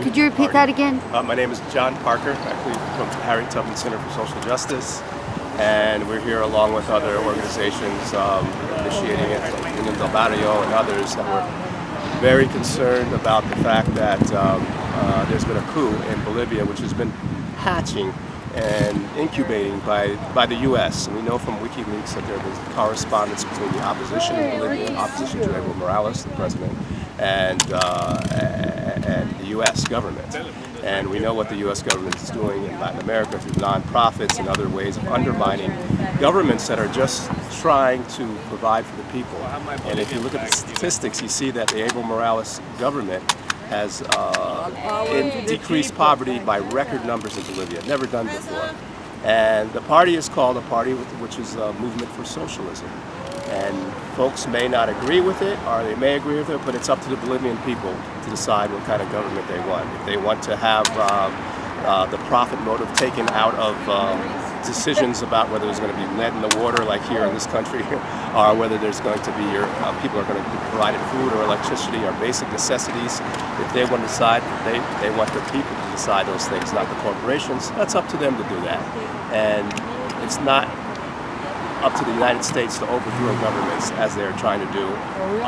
Could you repeat that again? My name is John Parker, actually from Harriet Tubman Center for Social Justice, and we're here along with other organizations initiating it, in Del Barrio and others, that were very concerned about the fact that there's been a coup in Bolivia, which has been hatching and incubating by the U.S. And we know from WikiLeaks that there was correspondence between the opposition in Bolivia, opposition to Evo Morales, the president, and the U.S. government. And we know what the U.S. government is doing in Latin America through nonprofits and other ways of undermining governments that are just trying to provide for the people. And if you look at the statistics, you see that the Evo Morales government has decreased poverty by record numbers in Bolivia, never done before. And the party is called a party which is a movement for socialism. And folks may not agree with it, or they may agree with it, but it's up to the Bolivian people to decide what kind of government they want. If they want to have the profit motive taken out of decisions about whether there's going to be lead in the water, like here in this country, or whether there's going to be people are going to be provided food or electricity or basic necessities. If they want to decide, they want the people to decide those things, not the corporations. That's up to them to do that. And it's not up to the United States to overthrow governments as they're trying to do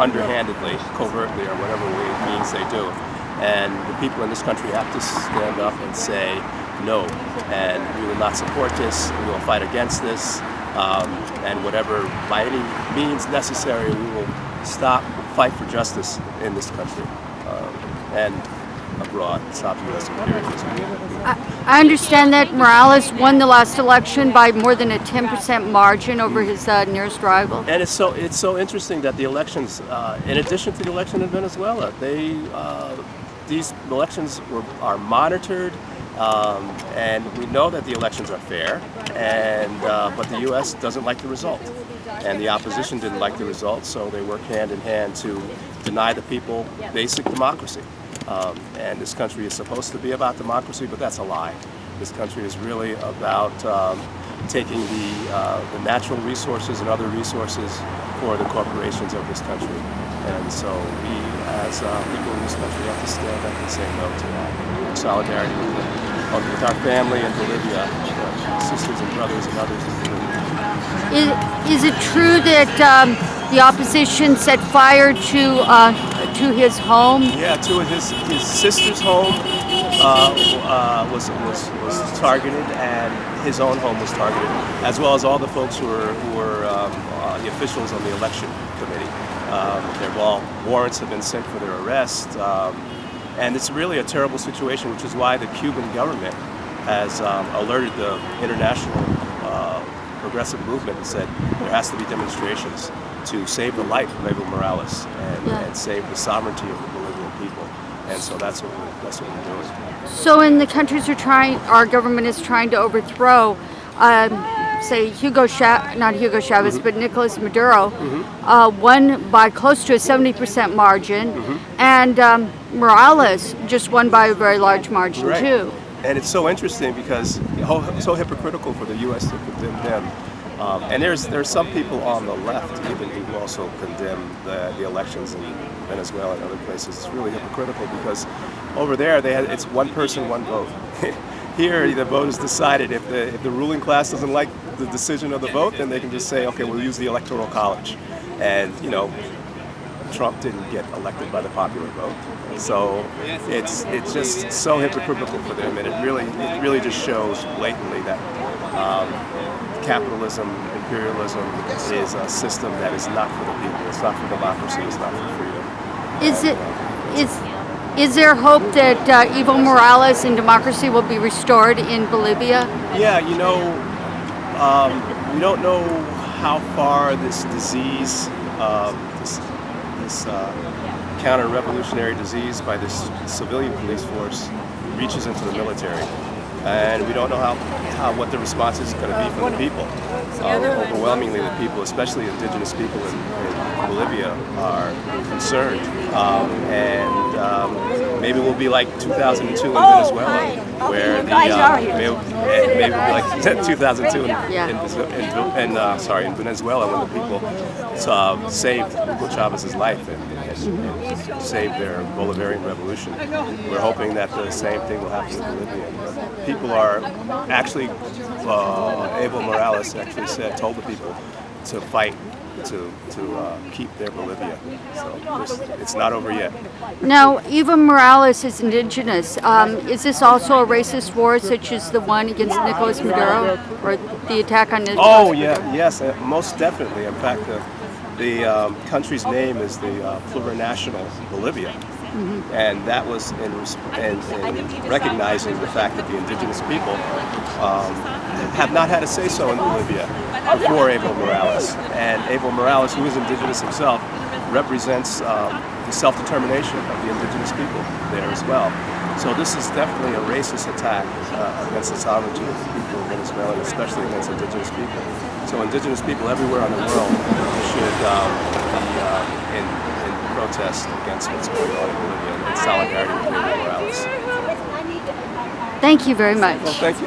underhandedly, covertly, or whatever means they do. And the people in this country have to stand up and say no, and we will not support this, we will fight against this, and whatever, by any means necessary, we will fight for justice in this country and abroad, stop U.S. imperialism. I understand that Morales won the last election by more than a 10% margin over his nearest rival. And it's so interesting that the elections, in addition to the election in Venezuela, these elections are monitored, and we know that the elections are fair, but the U.S. doesn't like the result, and the opposition didn't like the result, so they work hand in hand to deny the people basic democracy. And this country is supposed to be about democracy, but that's a lie. This country is really about taking the natural resources and other resources for the corporations of this country. And so we, as people in this country, have to stand up and say no to that. In solidarity with our family in Bolivia, sisters and brothers and others in Bolivia. Is it true that the opposition set fire to his home? Yeah, to his sister's home was targeted, and his own home was targeted, as well as all the folks who were the officials on the election committee. Warrants have been sent for their arrest, and it's really a terrible situation, which is why the Cuban government has alerted the international progressive movement and said there has to be demonstrations to save the life of Evo Morales and save the sovereignty of the Bolivian people. And so that's what we're doing. So in the countries our government is trying to overthrow, say not Hugo Chavez, but Nicolas Maduro, won by close to a 70% margin, and Morales just won by a very large margin too. And it's so interesting because it's so hypocritical for the U.S. to condemn him. And there's some people on the left even who also condemn the elections in Venezuela and other places. It's really hypocritical because over there it's one person, one vote. Here the vote is decided. If the ruling class doesn't like the decision of the vote, then they can just say, okay, we'll use the Electoral College. And Trump didn't get elected by the popular vote. So it's just so hypocritical for them, and it really just shows blatantly that capitalism, imperialism is a system that is not for the people. It's not for democracy. It's not for freedom. Is there hope that Evo Morales and democracy will be restored in Bolivia? Yeah, we don't know how far this disease, this counter-revolutionary disease by this civilian police force reaches into the military. And we don't know what the response is going to be from the people. Overwhelmingly, the people, especially indigenous people in Bolivia, are concerned. And maybe we'll be like 2002 in Venezuela, where maybe we'll be like 2002 in Venezuela, when the people saved Hugo Chavez's life and and saved their Bolivarian revolution. We're hoping that the same thing will happen in Bolivia. People are actually, Evo Morales actually told the people to fight to keep their Bolivia. So it's not over yet. Now, Evo Morales is indigenous. Is this also a racist war, such as the one against Nicolas Maduro, or the attack on Nicolas? Oh yeah, yes, most definitely. In fact, the country's name is the plurinational Bolivia, and that was in recognizing the fact that the indigenous people have not had a say-so in Bolivia before Evo Morales. And Evo Morales, who is indigenous himself, represents the self-determination of the indigenous people there as well. So this is definitely a racist attack against the sovereignty of the people of Venezuela, and especially against indigenous people. So indigenous people everywhere in the world should be in protest against what's going on in Bolivia, in solidarity with Evo Morales. Thank you very much. Well, thank you.